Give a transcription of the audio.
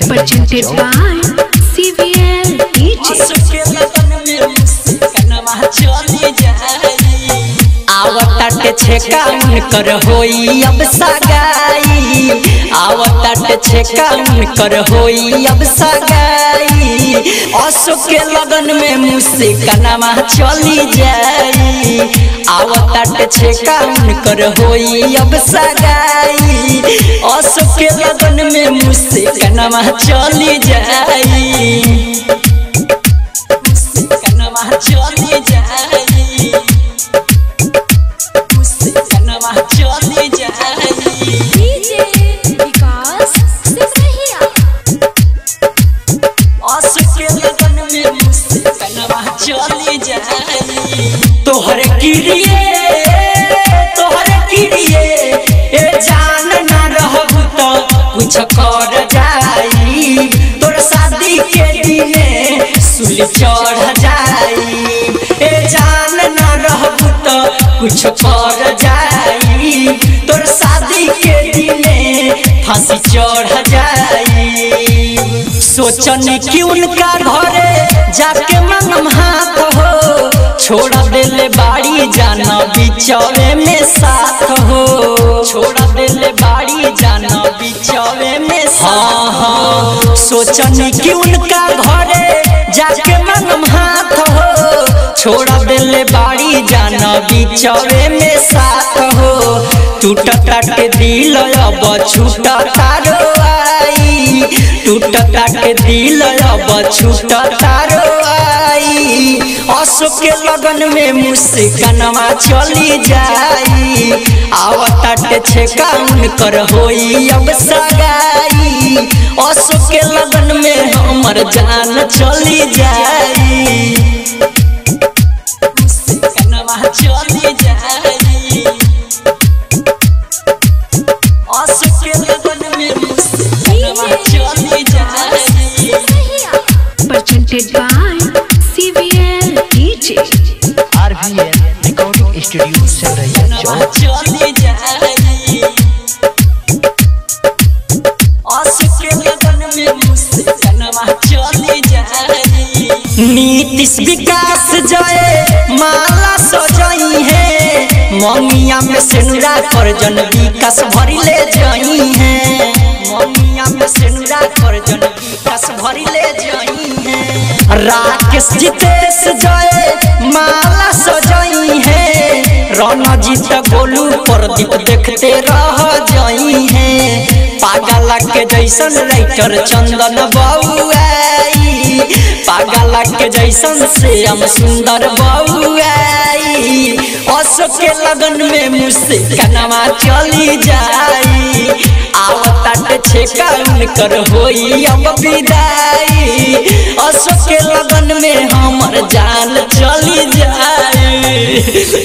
presented by CVL आवताटे छेका उनकर होई अब सगाई, आवताटे छेका उनकर होई अब सगाई। असो के लगन में मुस्कानमा चली जाई, आवताटे छेका उनकर होई अब सगाई। असो के लगन में मुस्कानमा चली जाई, मुस्कानमा चली जाई। तोहरे किरिए ए जान ना रहबू तो कुछ कर जाई, तोर शादी के दिने सुली चढ़ जाई। ए जान ना रहबू तो कुछ कर जाई, तोर शादी के दिने फांसी चढ़ जाई। सोचनी कि उनका घरे जाके मंगम हाथ हो, छोड़ा देले बाड़ी जाना बिचौवे में साथ हो, छोड़ा देले बाड़ी जाना बिचौवे में साथ हो। सोचनी कि उनका घरे जाके मंगम हाथ हो, छोड़ा देले बाड़ी जाना बिचौवे में साथ हो। टूटताटे दिल अब छूटता रोआई, टूटताटे दिल अब छूटता रोआई। असो के लगन में मुस्कानमा चली जाई, आवताटे छेका उनकर होई अब सगाई। असो के लगन में हमर जान चली जाई, मुस्कानमा चली जाई। असो के लगन में मुस्कानमा चली जाई। presented by CVL RVL recording studio Simraiya Chowk. Nitish विकास जय माला सजाई है, मंगिया में सेनुरा कर जन विकास भरी ले जाई है, मंगिया में सेनुरा कर जन विकास भरी ले जाई है। राकेश जितेश जय माला सजाई है, रणजीत गोलू प्रदीप देखते रह जाई है। पागल के जैसन राइटर चंदन बउआई, पागल के जैसन श्याम सुंदर बउआई। असो के लगन में मुस्कानमा चली जाई, आवताटे छेका उनकर होई अब विदाई। असो के लगन में हमर जान चली जाई।